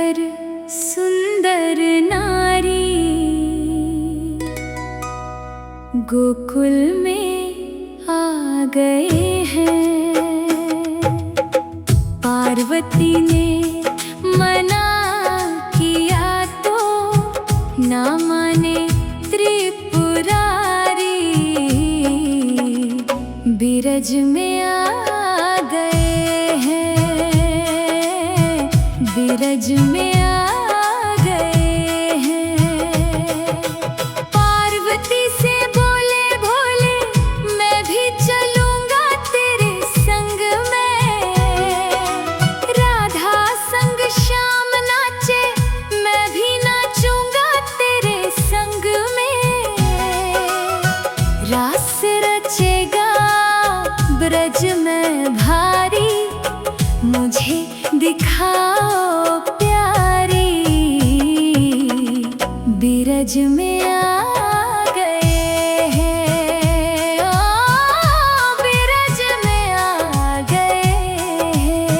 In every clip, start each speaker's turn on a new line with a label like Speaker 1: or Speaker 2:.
Speaker 1: बनकर सुंदर नारी गोकुल में आ गए हैं। पार्वती ने मना किया तो ना माने त्रिपुरारी, बिरज में आ गए हैं, बिरज में आ गए हैं। पार्वती से बोले भोले मैं भी चलूंगा तेरे संग में, राधा संग श्याम नाचे मैं भी नाचूंगा तेरे संग में। रास रचेगा ब्रज में भारी, मुझे दिखाओ प्यारी, बिरज में आ गए हैं, ओ बिरज में आ गए हैं।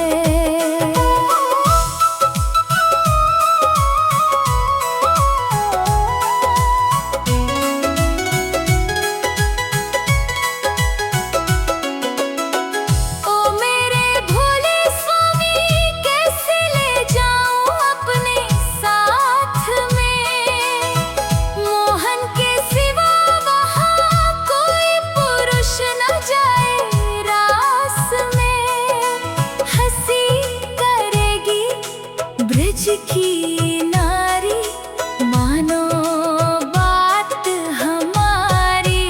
Speaker 1: ओ मेरे भोले स्वामी कैसे ले जाऊं अपने साथ में, मोहन के सिवा वहाँ कोई पुरुष न जाए रास में। हंसी करेगी ब्रज की नारी, मानो बात हमारी,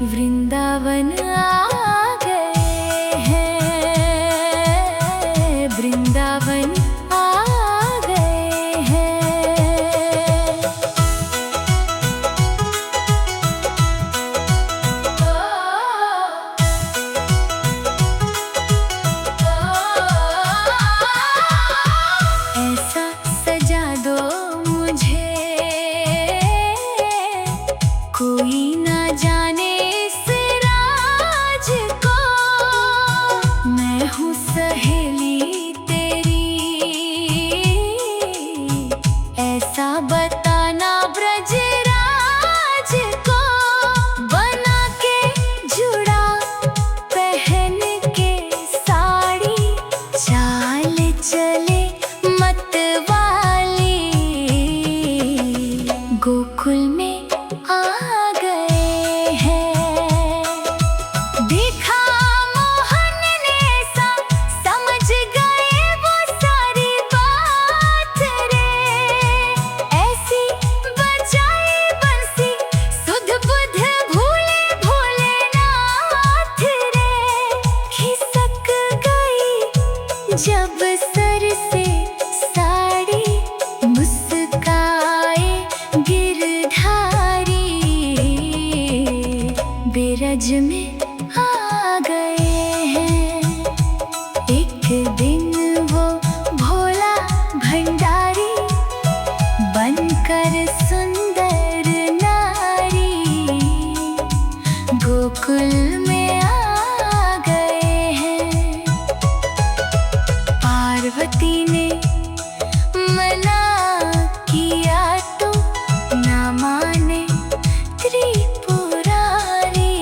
Speaker 1: वृंदावन आ गए हैं, वृंदावन आ गए हैं। ऐसा सजा दो मुझे कोई ना जाने इस राज को, मैं हूँ सहेली तेरी, ऐसा बताना ब्रज राज को। बना के जुड़ा पहन के साड़ी, चाल चले मतवाली, गोकुल में आ गए हैं। देखा मोहन ने सा समझ गए वो सारी बात रे, ऐसी बजाई बंसी सुध बुध भूले भोलेनाथ रे। खिसक गई जब सर से साड़ी, मुस्काए गिरधारी, बिरज में आ गए हैं। एक दिन वो भोला भंडारी बनकर सुंदर नारी गोकुल में आ गए हैं। पार्वती ने मना किया तो ना माने त्रिपुरारी,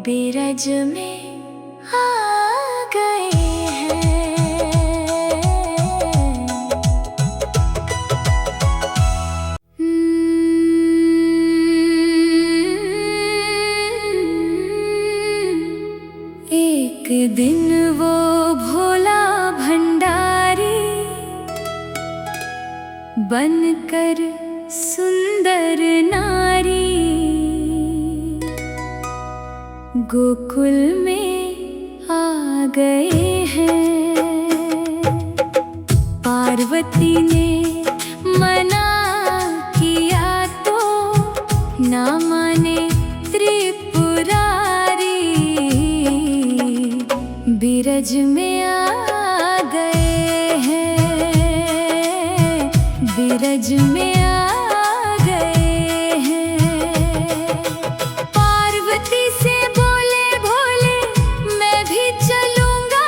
Speaker 1: बिरज में आ गए हैं। एक दिन वो भोला भंडारी बनकर सुंदर नारी गोकुल में आ गए हैं। पार्वती ने मना किया तो ना माने त्रिपुरारी, बिरज में आ गए हैं, बिरज में आ गए हैं। पार्वती से बोले भोले मैं भी चलूंगा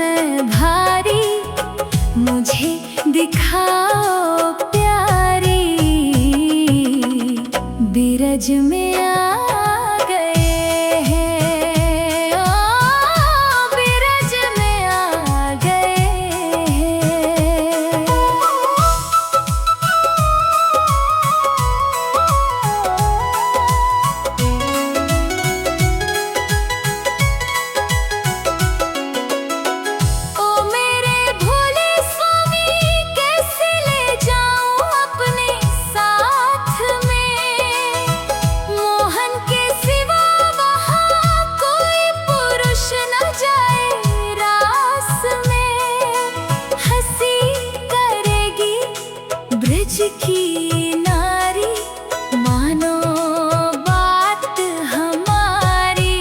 Speaker 1: में भारी, मुझे दिखाओ प्यारी। बिरज में आ गए हैं, ओ बिरज में आ गए हैं। ओ मेरे भोले स्वामी, कैसे ले जाऊं अपने साथ में। मोहन के सिवा वहाँ कोई पुरुष न जाए रास में। हंसी करेगी ब्रज की नारी, मानो बात हमारी।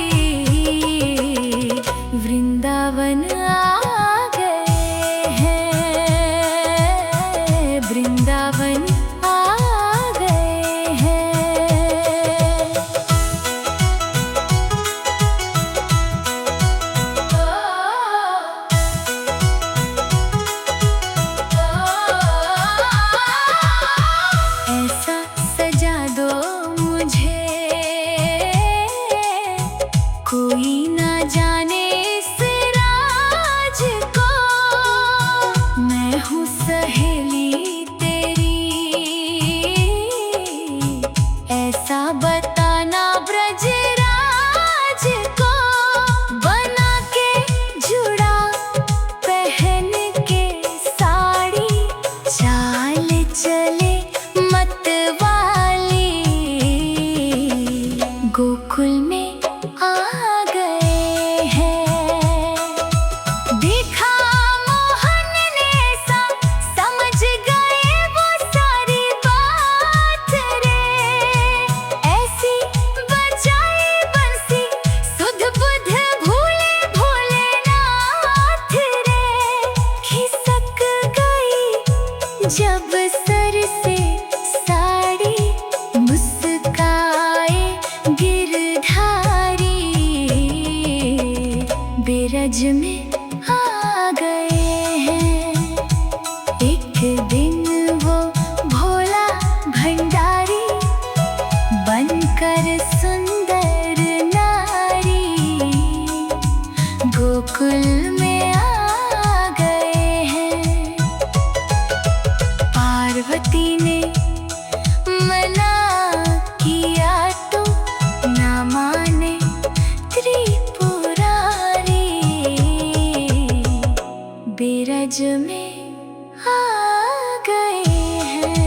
Speaker 1: वृंदावन आ गए हैं, वृंदावन आ गए हैं। ऐसा सजा दो मुझे, कोई ना जाने इस राज को। मैं हूँ सहेली तेरी, ऐसा बताना ब्रजराज को। बना के जुड़ा पहन के साड़ी, चाल चले मतवाली। गोकुल में आ गए हैं, देखा मोहन ने सा, समझ गए वो सारी बात रे। ऐसी बजाई बंसी, सुध बुध भूले भोलेनाथ रे। खिसक गई जब सर से साड़ी, मुस्काए गिरधारी। बिरज में आ गए हैं, एक दिन वो भोला भंडारी, बनकर सुंदर नारी। गोकुल में आ गए हैं, पार्वती ने मना किया तो ना माने त्रिपुरारी। बिरज में आ गए हैं।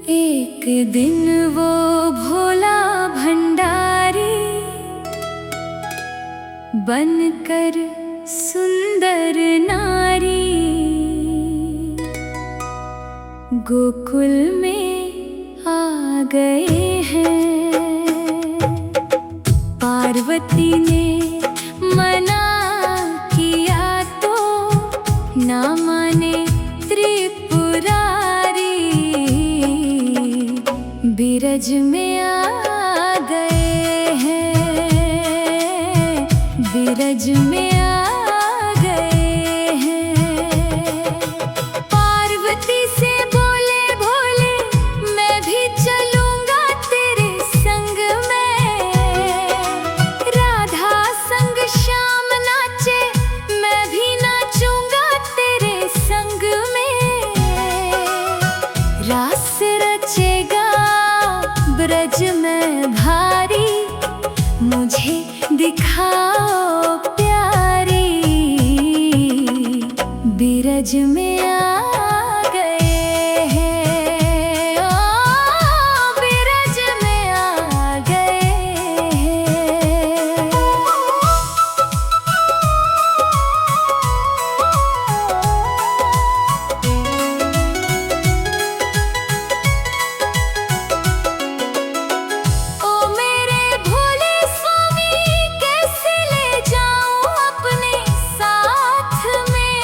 Speaker 1: एक दिन वो भोला भंडारी, बनकर सुंदर नारी। गोकुल में आ गए हैं, पार्वती ने मना किया तो ना माने त्रिपुरारी। बिरज में आ गए हैं, बिरज में आ गए हैं। पार्वती से बोले भोले, मैं भी चलूंगा तेरे संग में। राधा संग श्याम नाचे, मैं भी नाचूंगा तेरे संग में। रास रचेगा ब्रज में भारी, मुझे दिखाओ प्यारी। बिरज में आ गए हैं, ओ बिरज में आ गए हैं। ओ मेरे भोले स्वामी, कैसे ले जाऊं अपने साथ में।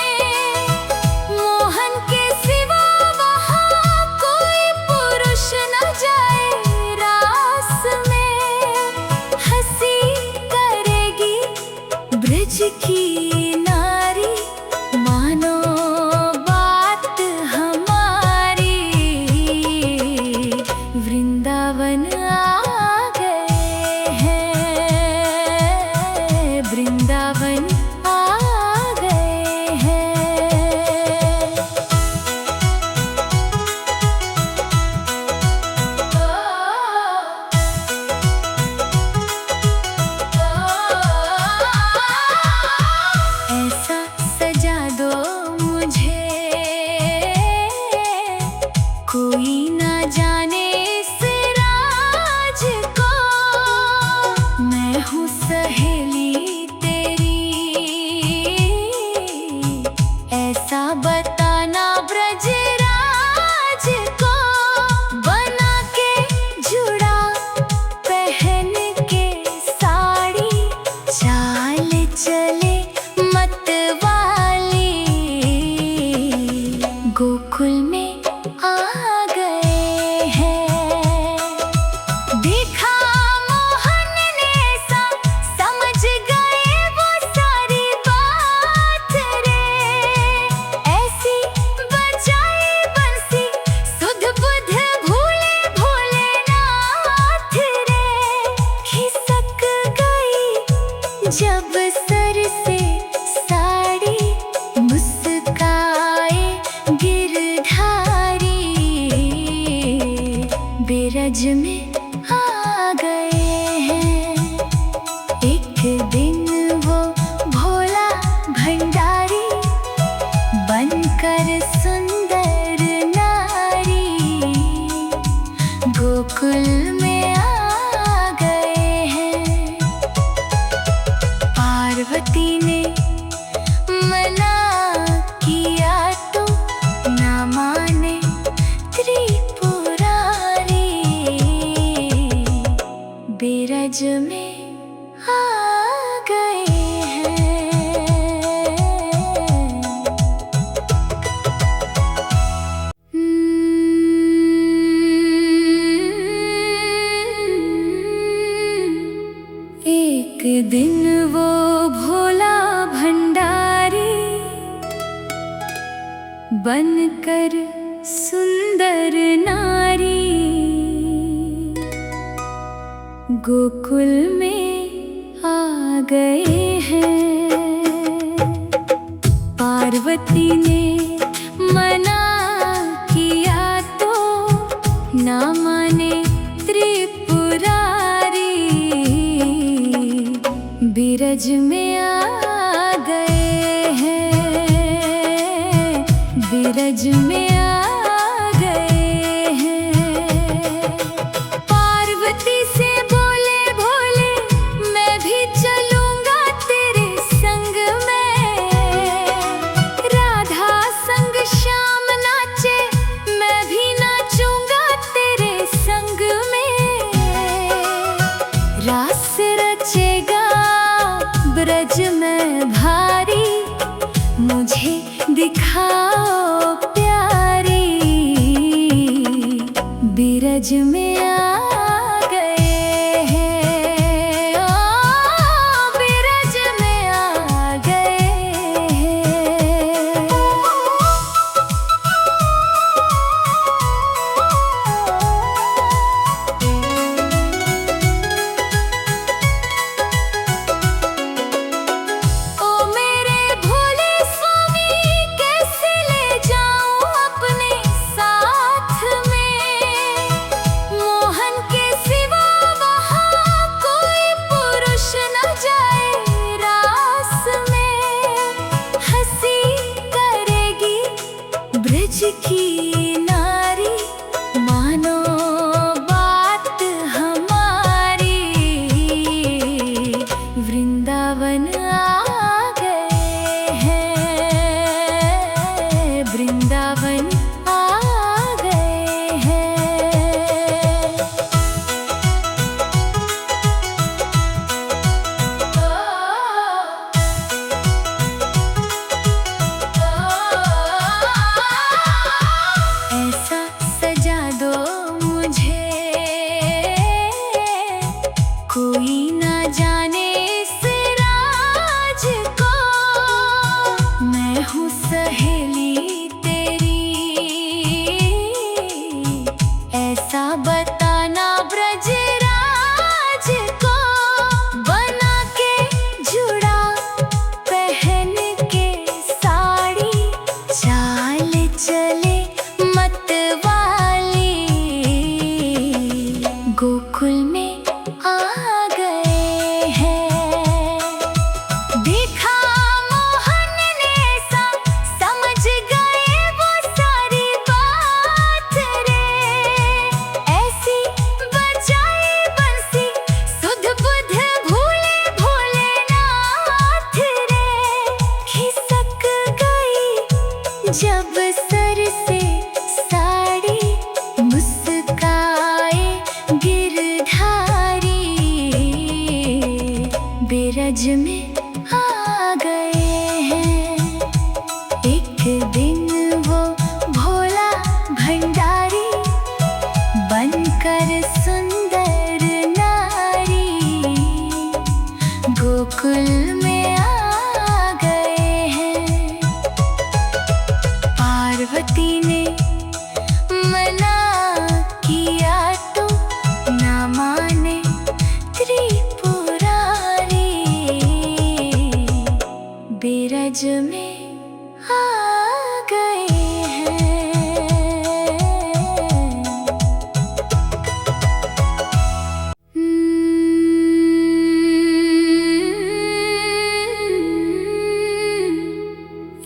Speaker 1: कोई ना जाने इस राज को, मैं हूँ सहेली तेरी, ऐसा बताना ब्रजराज को। बना के जुड़ा पहन के साड़ी, चाल चले मतवाली, गोकुल में आ गए हैं। देखा मोहन ने सा, समझ गए वो सारी बात रे, ऐसी बजाई बंसी सुध बुध भूले भोलेनाथ रे। खिसक गई जब सर से साड़ी, मुस्काए गिरधारी, बिरज में आ गए हैं। एक दिन वो भोला भंडारी, बनकर सुंदर नारी, गोकुल में आ गए हैं। पार्वती ने मना किया तो ना माने त्रिपुरारी, बिरज में आ गए हैं। एक दिन वो भोला भंडारी, बनकर सुंदर नारी, गोकुल में आ गए हैं। पार्वती ने मना किया तो ना माने त्रिपुरारी, बिरज में आ गए हैं। बिरज में आ गए हैं। पार्वती से बोले भोले, मैं भी चलूंगा तेरे संग में। राधा संग श्याम नाचे, मैं भी नाचूंगा तेरे संग में। रास रचेगा ब्रज में भारी, मुझे दिखाओ प्यारी, बिरज में आ गए हैं। ओ बिरज में आ गए हैं। ओ मेरे भोले स्वामी, कैसे ले जाऊं अपने साथ में। ब्रज में आ गए हैं।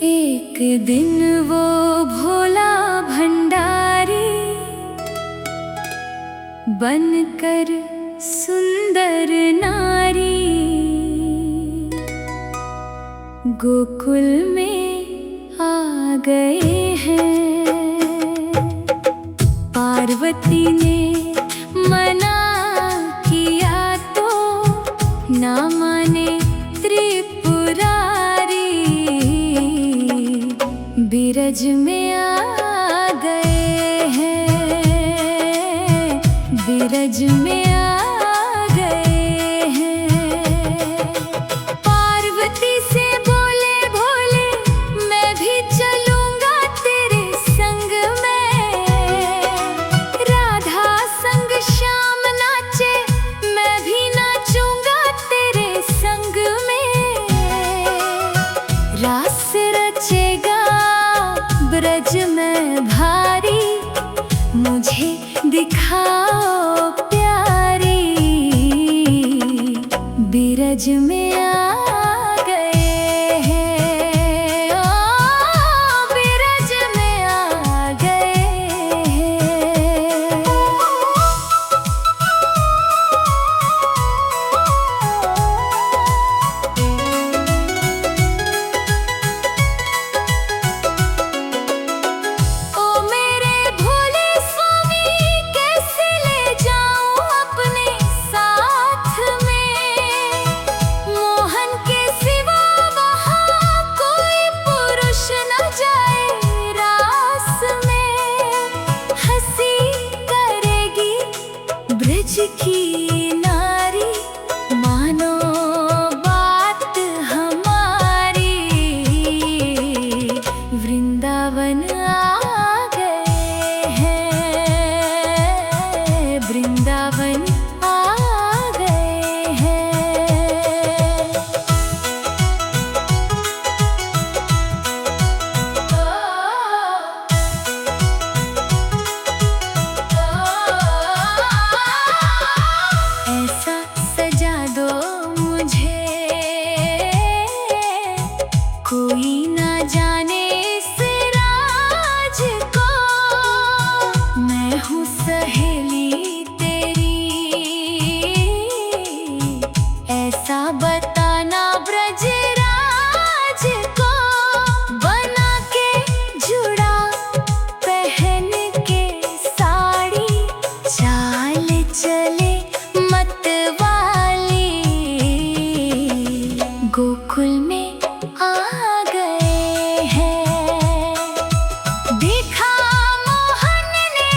Speaker 1: एक दिन वो भोला भंडारी बनकर सुंदर नारी गोकुल में आ गए हैं। पार्वती ने मना किया तो ना माने त्रिपुरारी, बिरज में आ गए हैं, बिरज में आ गए हैं। पार्वती से बोले भोले मैं भी चलूंगा तेरे संग में, राधा संग श्याम नाचे मैं भी नाचूंगा तेरे संग में। रास रचेगा ब्रज में भारी, मुझे दिखाओ प्यारी, बिरज में आ गए हैं, ओ बिरज में आ गए हैं। ओ मेरे भोले स्वामी कैसे ले जाऊं अपने साथ में, मोहन के सिवा वहाँ कोई पुरुष न जाए रास में। हंसी करेगी ब्रज की नारी, मानो बात हमारी, वृंदावन आ गए हैं, वृंदावन आ गए हैं। ऐसा सजा दो मुझे कोई ना जाने इस राज को, मैं हूँ सहेली तेरी, ऐसा बताना ब्रजराज को। बना के जुड़ा पहन के साड़ी, चाल चले मतवाली, गोकुल में आ गए हैं। देखा मोहन ने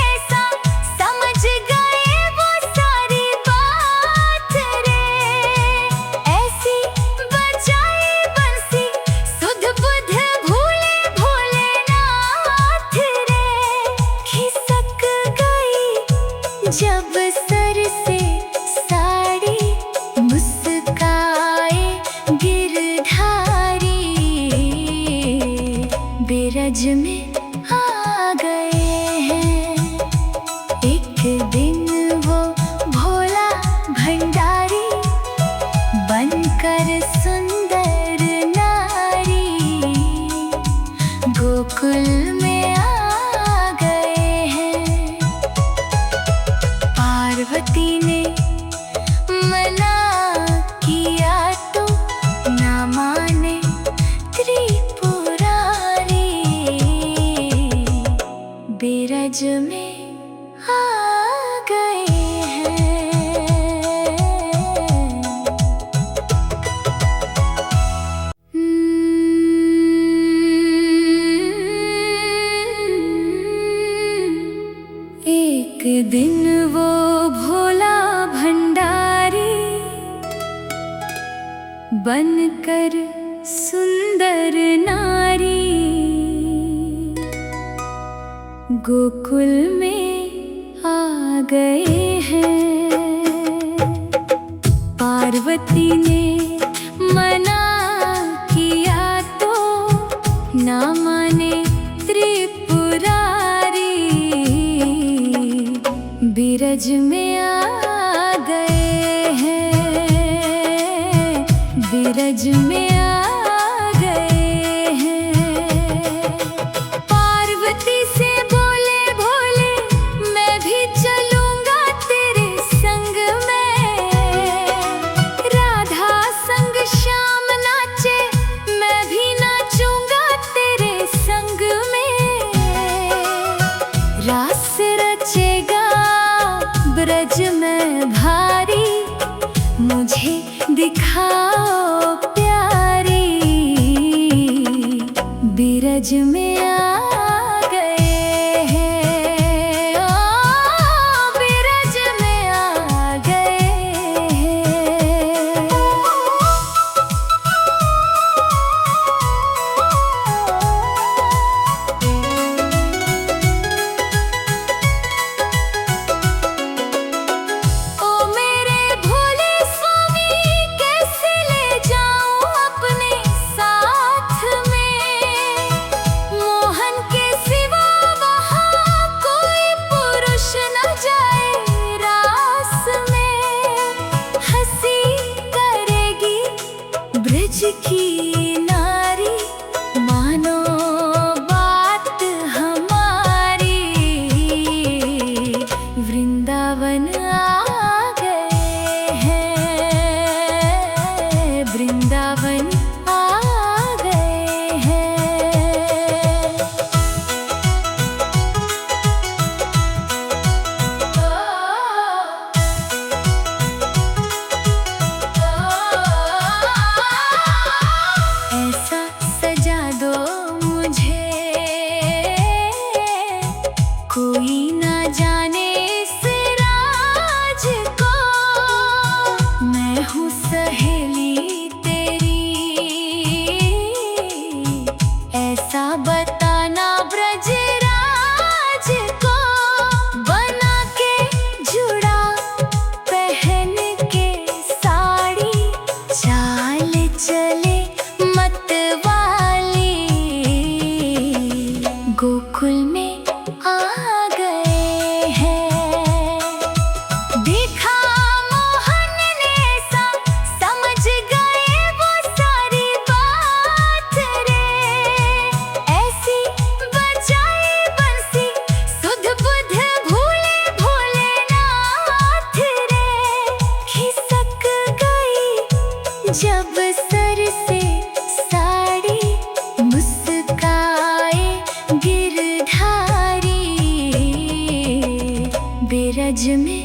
Speaker 1: समझ गए वो सारी बात रे, ऐसी बजाई बंसी सुध बुध भूले भोलेनाथ रे। खिसक गई जब सर से साड़ी, मुस्काए गिरधारी, बिरज में आ गए हैं। एक दिन वो भोला भंडारी बनकर सुंदर नारी गोकुल में आ गए हैं। पार्वती ने मना किया तो ना माने त्रिपुरारी, बिरज में आ गए हैं। एक दिन वो भोला भंडारी बनकर सुंदर नारी गोकुल में आ गए हैं। पार्वती ने मना किया तो बिरज में आ गए हैं, बिरज में आ गए हैं। पार्वती से बोले भोले मैं भी चलूंगा तेरे संग में। राधा संग श्याम नाचे मैं भी नाचूंगा तेरे संग में। रास रचेगा ब्रज में भारी, मुझे दिखाओ प्यारी। बिरज में आ गए हैं, ओ बिरज में आ गए हैं। ब्रज की नारी मानो बात हमारी। वृंदावन आ गए हैं, वृंदावन आ गए हैं। ऐसा सजा दो मुझे कोई ना जाने इस राज को। मैं हूँ सहेली तेरी, ऐसा बताना ब्रजराज को। बना के जुड़ा पहन के साड़ी, चाल चले मतवाली। गोकुल में आ गए हैं, देखा मोहन ने सा समझ गए वो सारी बात रे। ऐसी बजाई बंसी सुध बुध भूले भोलेनाथ रे। खिसक गई जब सर से साड़ी, मुस्काए गिरधारी। बिरज में